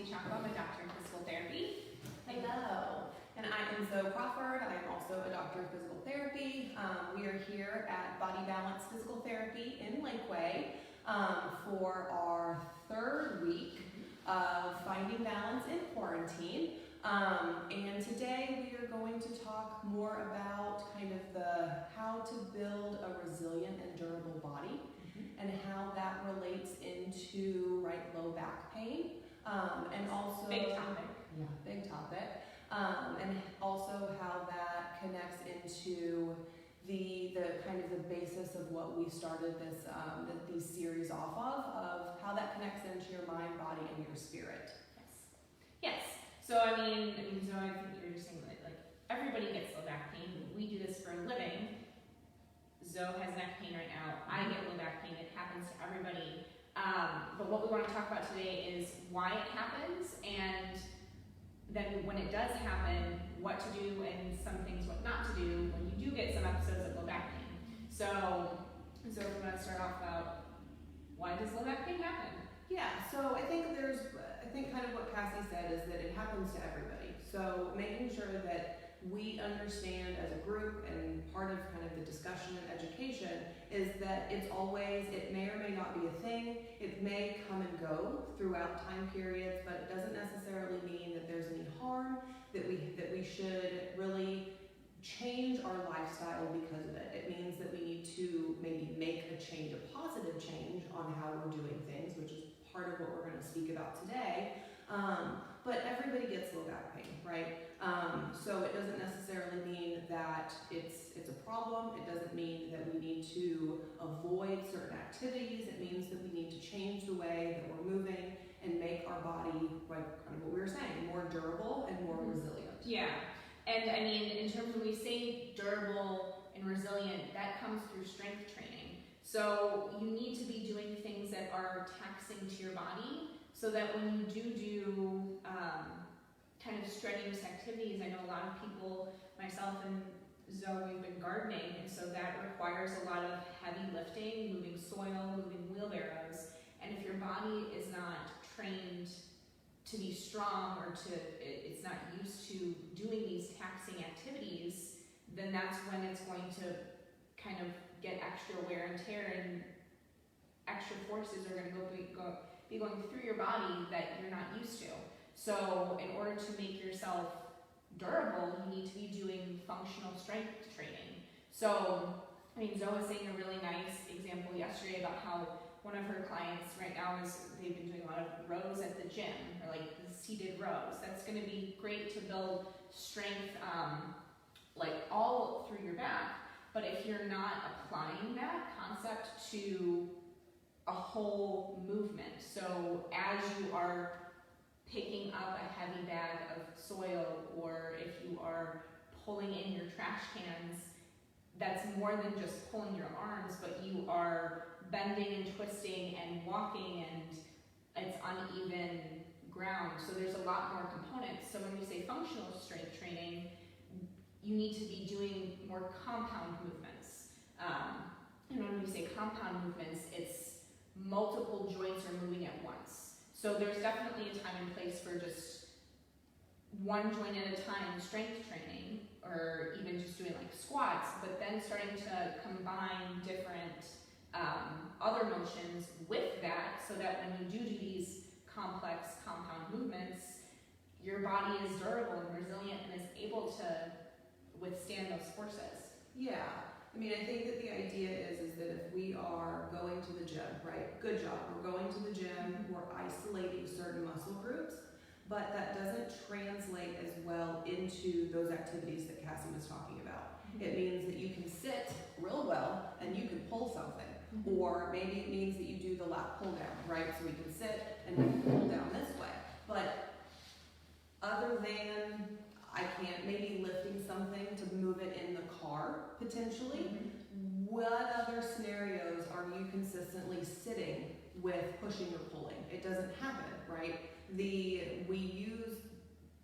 I'm a doctor of physical therapy. Hello, and I am Zoe Crawford. I am also a doctor of physical therapy. We are here at Body Balance Physical Therapy in Lakeway for our third week of finding balance in quarantine. And today we are going to talk more about kind of the how to build a resilient and durable body and how that relates into low back pain. And also big topic. Yeah, big topic. And also how that connects into the kind of the basis of what we started this these series off of how that connects into your mind, body, and your spirit. Yes. So I think you're just saying like everybody gets low back pain. We do this for a living. Zoe has neck pain right now. I get low back pain. It happens to everybody. But what we want to talk about today is why it happens, and then when it does happen, what to do, and some things what not to do when you do get some episodes of low back pain. So we want to start off about why does low back pain happen? Yeah, so I think kind of what Cassie said is that it happens to everybody. So making sure that we understand as a group, and part of kind of the discussion and education is that it may or may not be a thing. It may come and go throughout time periods, but it doesn't necessarily mean that there's any harm, that we should really change our lifestyle because of it. It means that we need to maybe make a change, a positive change on how we're doing things, which is part of what we're going to speak about today. But everybody gets low back pain, right? So it doesn't necessarily mean that it's a problem. It doesn't mean that we need to avoid certain activities. It means that we need to change the way that we're moving and make our body, like kind of what we were saying, more durable and more resilient. Yeah, and in terms of when we say durable and resilient, that comes through strength training. So you need to be doing things that are taxing to your body, so that when you do kind of strenuous activities, I know a lot of people, myself and Zoe, we've been gardening, and so that requires a lot of heavy lifting, moving soil, moving wheelbarrows, and if your body is not trained to be strong or it's not used to doing these taxing activities, then that's when it's going to kind of get extra wear and tear, and extra forces are going to be going through your body that you're not used to. So in order to make yourself durable, you need to be doing functional strength training. So Zoe was saying a really nice example yesterday about how one of her clients right now they've been doing a lot of rows at the gym, or like the seated rows. That's going to be great to build strength all through your back. But if you're not applying that concept to a whole movement, so as you are picking up a heavy bag of soil, or if you are pulling in your trash cans, that's more than just pulling your arms, but you are bending and twisting and walking, and it's uneven ground. So there's a lot more components. So when we say functional strength training, you need to be doing more compound movements. And when we say compound movements, it's multiple joints are moving at once. So there's definitely a time and place for just one joint at a time strength training, or even just doing like squats, but then starting to combine different other motions with that, so that when you do these complex compound movements, your body is durable and resilient and is able to withstand those forces. Yeah. I think that the idea is that if we are going to the gym, right? Good job. We're going to the gym, we're isolating certain muscle groups, but that doesn't translate as well into those activities that Cassie was talking about. It means that you can sit real well and you can pull something. Or maybe it means that you do the lat pull down, right? So we can sit and we can pull down this way. But other than maybe lifting something to move it in the car, potentially. What other scenarios are you consistently sitting with pushing or pulling? It doesn't happen, right?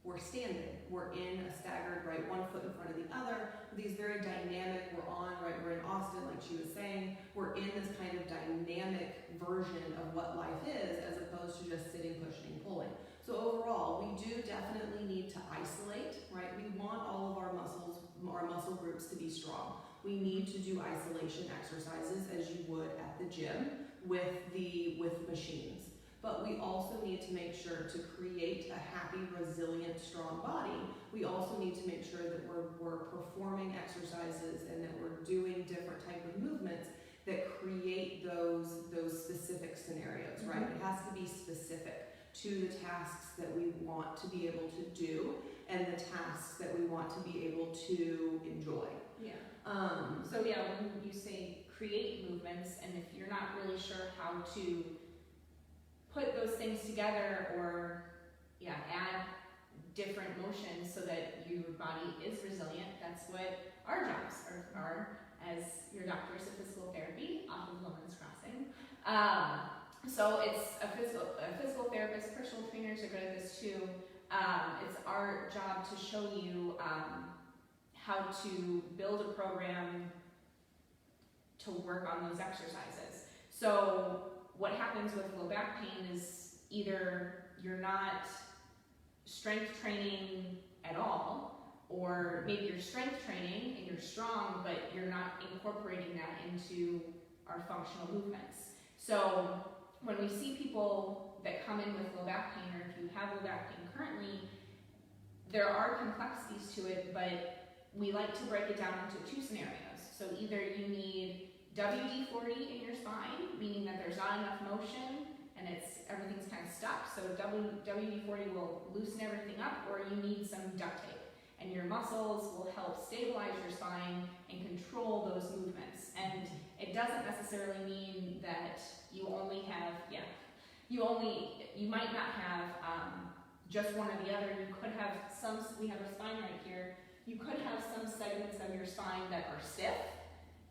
We're standing, we're in a staggered, right, one foot in front of the other, these very dynamic, we're in Austin, like she was saying, we're in this kind of dynamic version of what life is, as opposed to just sitting, pushing, and pulling. So overall, we do definitely need to isolate, right? We want all of our muscle groups to be strong. We need to do isolation exercises as you would at the gym with the machines. But we also need to make sure to create a happy, resilient, strong body. We also need to make sure that we're performing exercises and that we're doing different type of movements that create those specific scenarios, right? It has to be specific to the tasks that we want to be able to do and the tasks that we want to be able to enjoy. Yeah. So yeah, when you say create movements, and if you're not really sure how to put those things together or add different motions so that your body is resilient, that's what our jobs are as your doctors of physical therapy off of Women's Crossing. So it's a physical therapist, personal trainers are good at this too. It's our job to show you how to build a program to work on those exercises. So what happens with low back pain is either you're not strength training at all, or maybe you're strength training and you're strong, but you're not incorporating that into our functional movements. So when we see people that come in with low back pain, or if you have low back pain currently, there are complexities to it, but we like to break it down into two scenarios. So either you need WD-40 in your spine, meaning that there's not enough motion and everything's kind of stuck, so WD-40 will loosen everything up, or you need some duct tape. And your muscles will help stabilize your spine and control those movements. And it doesn't necessarily mean that you only have, you might not have just one or the other. You could have we have a spine right here, you could have some segments of your spine that are stiff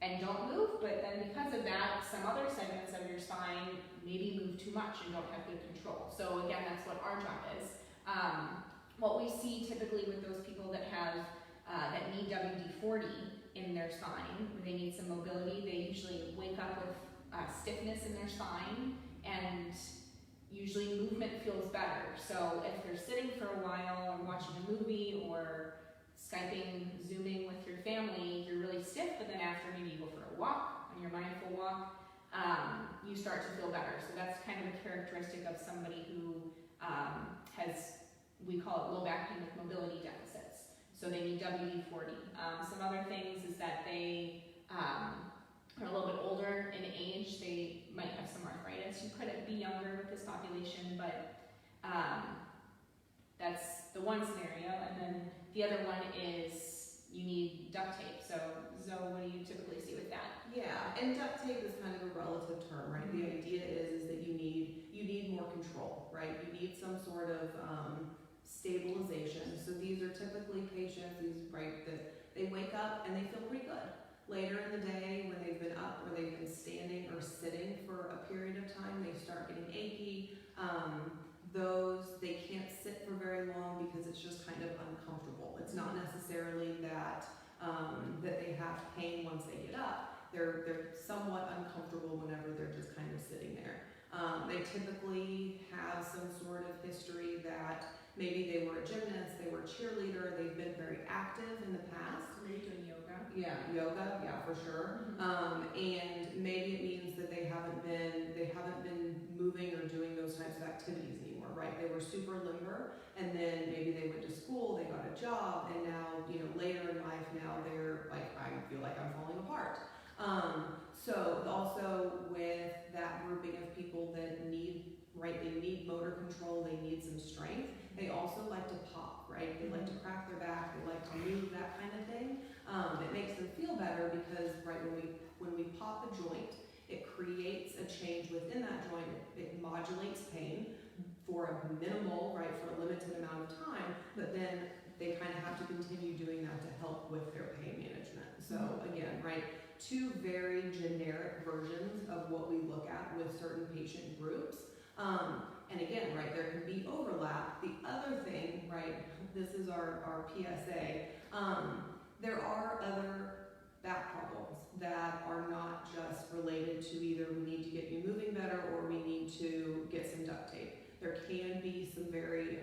and don't move, but then because of that, some other segments of your spine maybe move too much and don't have good control. So again, that's what our job is. What we see typically with those people that have that need WD-40 in their spine, where they need some mobility, they usually wake up with stiffness in their spine, and usually movement feels better. So if they're sitting for a while or watching a movie or Skyping, Zooming with your family, you're really stiff, but then after maybe you go for a walk, on your mindful walk, you start to feel better. So that's kind of a characteristic of somebody who has, we call it low back pain with mobility deficits. So they need WD-40. Some other things is that they are a little bit older in age. They might have some arthritis. You couldn't be younger with this population, but that's the one scenario. And then the other one is you need duct tape. So Zoe, what do you typically see with that? Yeah, and duct tape is kind of a relative term, right? The idea is that you need more control, right? You need some sort of stabilization. So these are typically patients, that they wake up and they feel pretty good. Later in the day, when they've been up or they've been standing or sitting for a period of time, they start getting achy. They can't sit for very long because it's just kind of uncomfortable. It's not necessarily that they have pain once they get up. They're somewhat uncomfortable whenever they're just kind of sitting there. They typically have some sort of history that maybe they were a gymnast, they were a cheerleader, they've been very active in the past. Maybe doing yoga. Yeah, yoga, yeah, for sure. And maybe it means that they haven't been moving or doing those types of activities anymore, right? They were super limber, and then maybe they went to school, they got a job, and now, later in life, now they're like, I feel like I'm falling apart. So also with that grouping of people that need motor control, they need some strength. They also like to pop, right? They like to crack their back, they like to move, that kind of thing. It makes them feel better because, right, when we pop a joint, it creates a change within that joint. It modulates pain for a minimal, right, for a limited amount of time, but then they kind of have to continue doing that to help with their pain management. So again, right, two very generic versions of what we look at with certain patient groups. And again, right, there can be overlap. The other thing, right, this is our PSA, there are other back problems that are not just related to either we need to get you moving better or we need to get some duct tape. There can be some very,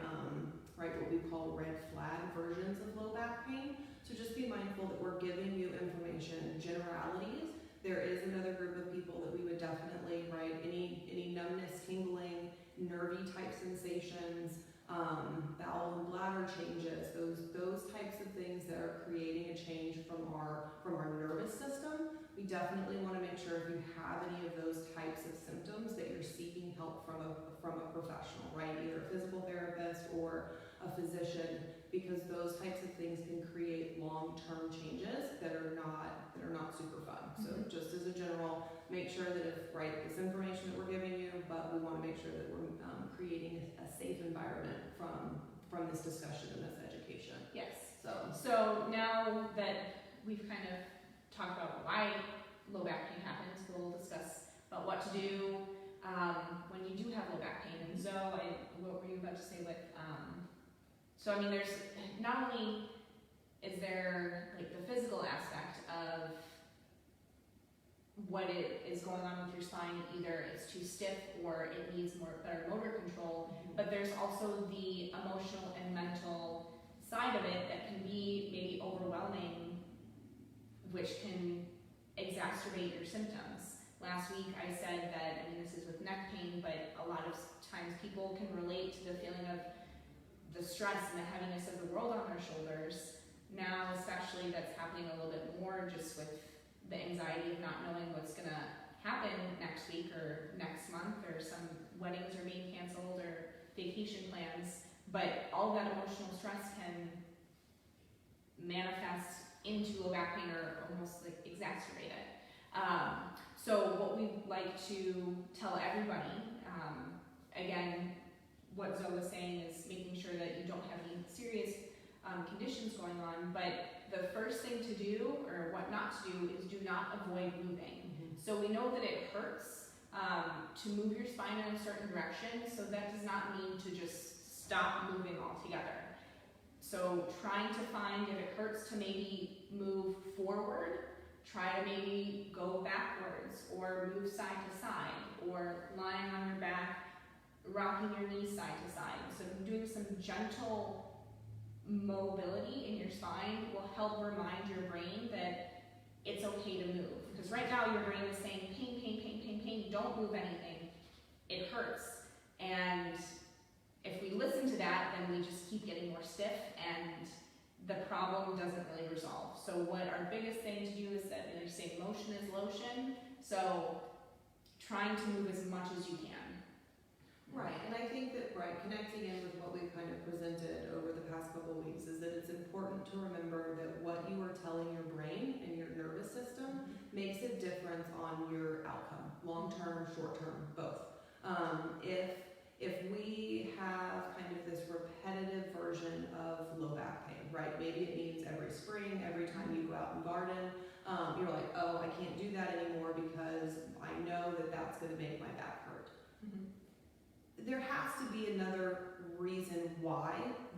what we call red flag versions of low back pain. So just be mindful that we're giving you information, generalities. There is another group of people that we would definitely, any numbness, tingling, nervy type sensations, bowel and bladder changes, those types of things that are creating a change from our nervous system. We definitely want to make sure if you have any of those types of symptoms that you're seeking help from a professional, right? Either a physical therapist or a physician, because those types of things can create long-term changes that are not super fun. So just as a general, make sure that if this information that we're giving you, but we want to make sure that we're creating a safe environment from this discussion and this education. Yes. So now that we've kind of talked about why low back pain happens, we'll discuss about what to do when you do have low back pain. And Zoe, what were you about to say with there's not only is there the physical aspect of what it is going on with your spine, either it's too stiff or it needs better motor control, but there's also the emotional and mental side of it that can be maybe overwhelming, which can exacerbate your symptoms. Last week I said that, this is with neck pain, but a lot of times people can relate to the feeling of the stress and the heaviness of the world on their shoulders. Now, especially, that's happening a little bit more just with the anxiety of not knowing what's going to happen next week or next month, or some weddings are being canceled or vacation plans. But all of that emotional stress can manifest into low back pain or almost exacerbate it. So what we like to tell everybody, again, what Zoe was saying is making sure that you don't have any serious conditions going on, but the first thing to do, or what not to do, is do not avoid moving. So we know that it hurts to move your spine in a certain direction, so that does not mean to just stop moving altogether. So trying to find, if it hurts to maybe move forward, try to maybe go backwards or move side to side, or lying on your back, rocking your knees side to side. So doing some gentle mobility in your spine will help remind your brain that it's okay to move. Because right now your brain is saying pain, pain, pain, pain, pain, don't move anything. It hurts. And if we listen to that, then we just keep getting more stiff and the problem doesn't really resolve. So what our biggest thing to do is that they say motion is lotion. So trying to move as much as you can. Right, and I think that, connecting in with what we've kind of presented over the past couple of weeks is that it's important to remember that what you are telling your brain and your nervous system makes a difference on your outcome, long-term, short-term, both. If we have kind of this repetitive version of low back pain, maybe it means every spring, every time you go out and garden, you're like, oh, I can't do that anymore because I know that that's going to make my back hurt. There has to be another reason why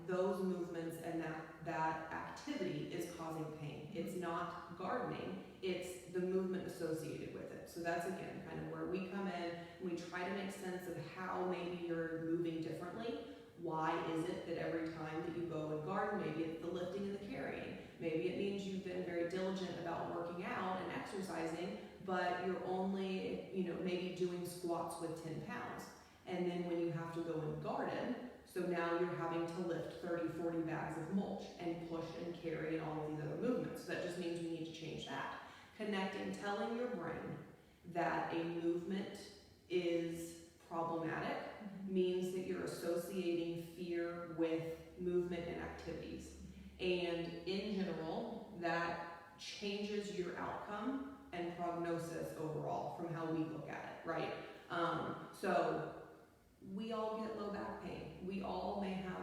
those movements and that activity is causing pain. It's not gardening, it's the movement associated with it. So that's, again, kind of where we come in and we try to make sense of how maybe you're moving differently. Why is it that every time that you go and garden, maybe it's the lifting and the carrying. Maybe it means you've been very diligent about working out and exercising, but you're only, maybe doing squats with 10 pounds. And then when you have to go and garden, so now you're having to lift 30, 40 bags of mulch and push and carry and all of these other movements. So that just means we need to change that. Connecting, telling your brain that a movement is problematic means that you're associating fear with movement and activities. And in general, that changes your outcome and prognosis overall from how we look at it, right? So we all get low back pain. We all may have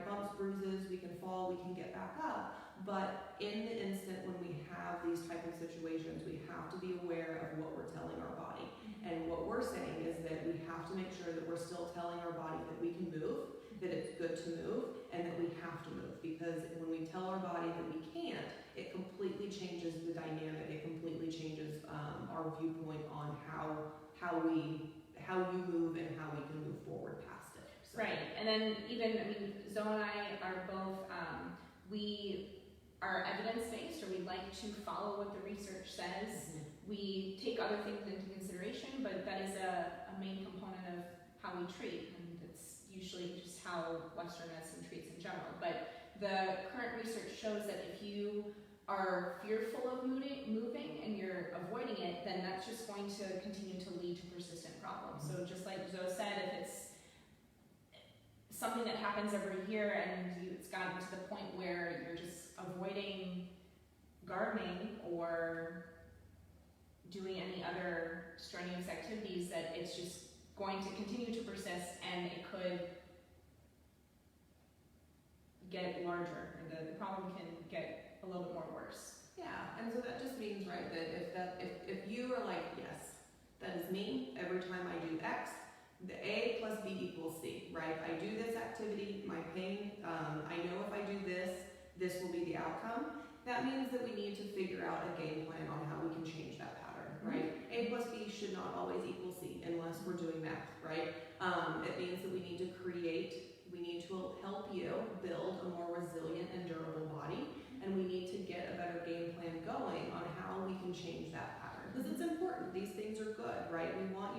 bumps, bruises, we can fall, we can get back up. But in the instant when we have these type of situations, we have to be aware of what we're telling our body. And what we're saying is that we have to make sure that we're still telling our body that we can move, that it's good to move, and that we have to move. Because when we tell our body that we can't, it completely changes the dynamic. It completely changes our viewpoint on how you move and how we can move forward past it. So. Right, and then even, Zoe and I are both, we are evidence-based, or we like to follow what the research says. We take other things into consideration, but that is a main component of how we treat, and it's usually just how Western medicine treats in general. But the current research shows that if you are fearful of moving and you're avoiding it, then that's just going to continue to lead to persistent problems. So just like Zoe said, if it's something that happens every year and it's gotten to the point where you're just avoiding gardening or doing any other strenuous activities, that it's just going to continue to persist, and it could get larger, or the problem can get a little bit more worse. Yeah, and so that just means, right, that if you are like, yes, that is me, every time I do X, the A plus B equals C, right? I do this activity, my pain, I know if I do this, this will be the outcome. That means that we need to figure out a game plan on how we can change that pattern, right? A plus B should not always equal C unless we're doing math, right? It means that we need to help you build a more resilient and durable body, and we need to get a better game plan going on how we can change that pattern. Because it's important, these things are good, right? We want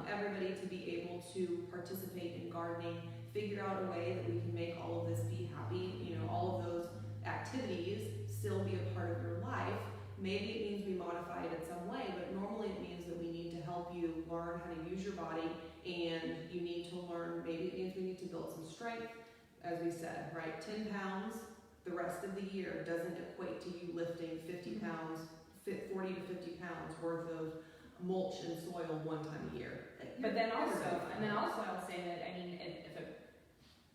everybody to be able to participate in gardening, figure out a way that we can make all of this be happy, all of those activities still be a part of your life. Maybe it means we modify it in some way, but normally it means that we need to help you learn how to use your body, and you need to learn, maybe it means we need to build some strength, as we said, right? 10 pounds the rest of the year doesn't equate to you lifting 50 pounds, 40 to 50 pounds worth of mulch and soil one time a year. But then also I'll say that,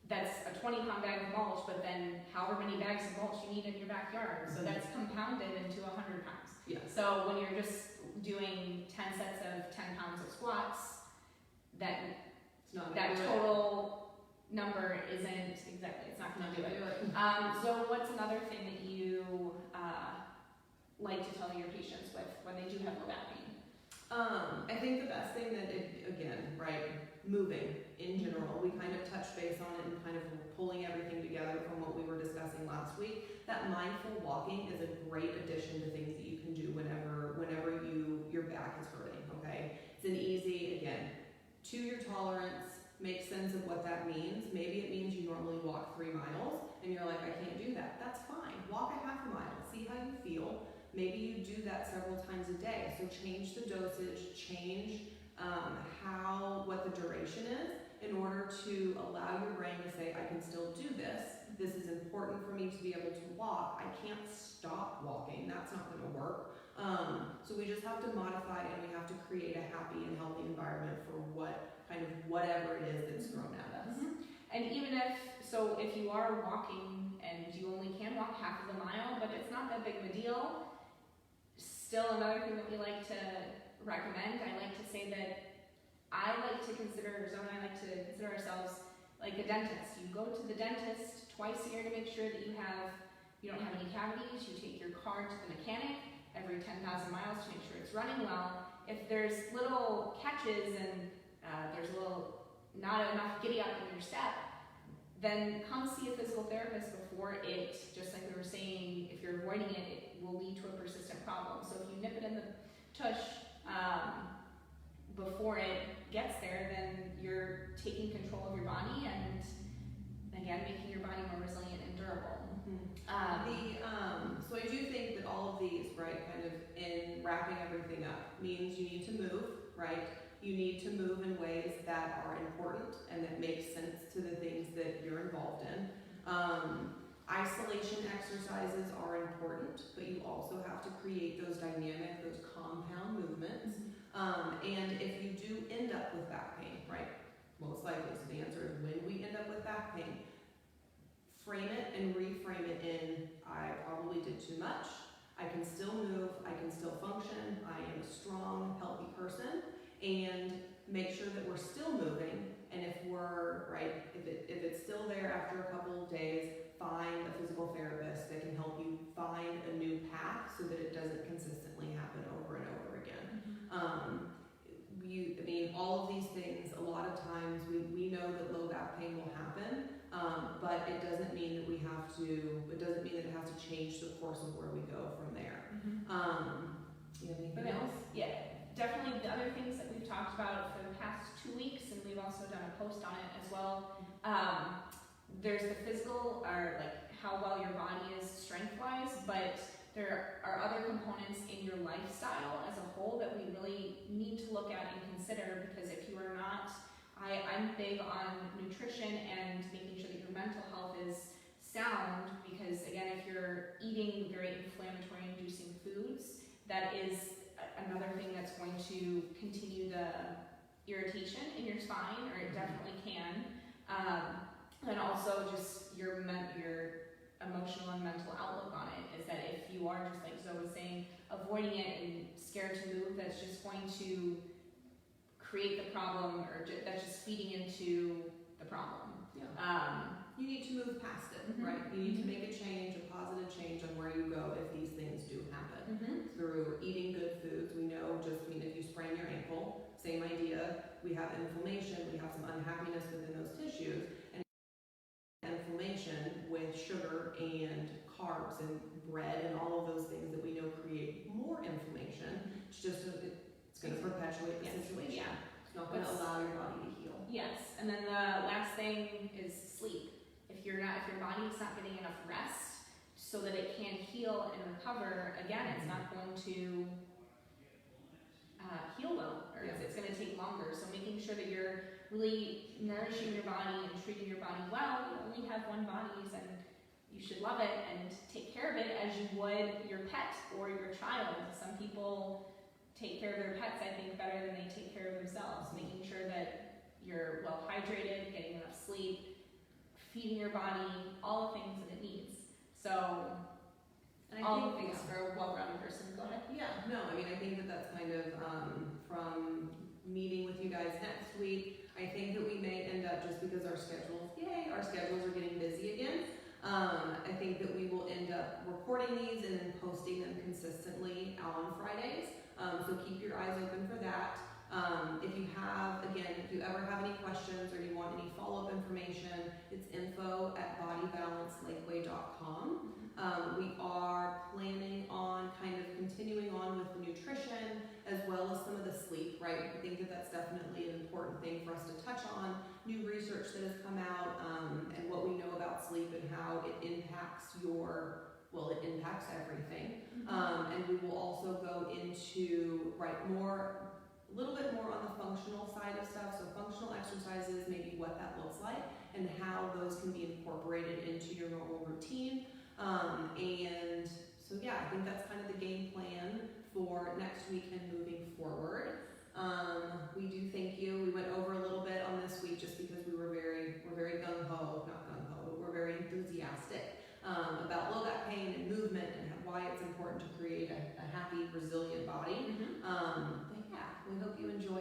that's a 20-pound bag of mulch, but then however many bags of mulch you need in your backyard, so that's compounded into 100 pounds. Yeah. So when you're just doing 10 sets of 10 pounds of squats, that total number isn't exactly, it's not going to do it. So what's another thing that you like to tell your patients when they do have low back pain? I think the best thing moving in general, we kind of touched base on it and kind of pulling everything together from what we were discussing last week. That mindful walking is a great addition to things that you can do whenever your back is hurting, okay? It's an easy, again, to your tolerance, make sense of what that means. Maybe it means you normally walk 3 miles and you're like, I can't do that. That's fine. Walk a half a mile, see how you feel. Maybe you do that several times a day. So change the dosage, change what the duration is in order to allow your brain to say, I can still do this. This is important for me to be able to walk. I can't stop walking. That's not going to work. So we just have to modify, and we have to create a happy and healthy environment for whatever it is that's thrown at us. And even if you are walking and you only can walk half of the mile, but it's not that big of a deal, still another thing that we like to recommend, I like to say that Zoe and I like to consider ourselves like a dentist. You go to the dentist twice a year to make sure that you don't have any cavities. You take your car to the mechanic every 10,000 miles to make sure it's running well. If there's little catches and there's not enough giddy up in your step, then come see a physical therapist before it, just like we were saying, if you're avoiding it, it will lead to a persistent problem. So if you nip it in the tush before it gets there, then you're taking control of your body and, again, making your body more resilient and durable. So I do think that all of these, right, kind of in wrapping everything up, means you need to move, right? You need to move in ways that are important and that make sense to the things that you're involved in. Isolation exercises are important, but you also have to create those dynamic, those compound movements. And if you do end up with back pain, right, most likely, so the answer is when we end up with back pain, frame it and reframe it in, I probably did too much, I can still move, I can still function, I am a strong, healthy person, and make sure that we're still moving, and if it's still there after a couple of days, find a physical therapist that can help you find a new path so that it doesn't consistently happen over and over again. All of these things, a lot of times we but it doesn't mean that it has to change the course of where we go from there. You have anything else? Yeah, definitely the other things that we've talked about for the past 2 weeks, and we've also done a post on it as well. There's the physical, or like how well your body is strength-wise, but there are other components in your lifestyle as a whole that we really need to look at and consider, because if you are not, I'm big on nutrition and making sure that your mental health is sound, because again, if you're eating very inflammatory inducing foods, that is another thing that's going to continue the irritation in your spine, or it definitely can. And also just your emotional and mental outlook on it is that if you are just, like Zoe was saying, avoiding it and scared to move, that's just going to create the problem, or that's just feeding into the problem. You need to move past it, right? You need to make a change, a positive change on where you go if these things do happen. Through eating good foods, we know if you sprain your ankle, same idea, we have inflammation, we have some unhappiness within those tissues, and inflammation with sugar and carbs and bread and all of those things that we know create more inflammation. It's going to perpetuate the situation. It's not going to allow your body to heal. Yes, and then the last thing is sleep. If your body's not getting enough rest so that it can heal and recover, again, it's not going to heal well, or it's going to take longer. So making sure that you're really nourishing your body and treating your body well. You only have one body, and you should love it and take care of it as you would your pet or your child. Some people take care of their pets, I think, better than they take care of themselves. Making sure that you're well hydrated, getting enough sleep, feeding your body all the things that it needs. So, and all the things for a well-rounded person. Go ahead. I think that's kind of from meeting with you guys next week. I think that we may end up, just because our schedules are getting busy again. I think that we will end up recording these and then posting them consistently on Fridays. So keep your eyes open for that. If you ever have any questions or you want any follow-up information, it's info@bodybalancelakeWay.com. We are planning on kind of continuing on with the nutrition as well as some of the sleep, right? I think that that's definitely an important thing for us to touch on. New research that has come out, and what we know about sleep and how it impacts it impacts everything. And we will also go into, a little bit more on the functional side of stuff. So functional exercises, maybe what that looks like and how those can be incorporated into your normal routine. And so I think that's kind of the game plan for next week and moving forward. We do thank you. We went over a little bit on this week just because we're very gung-ho, not gung-ho, but we're very enthusiastic about low back pain and movement and why it's important to create a happy, resilient body. But we hope you enjoyed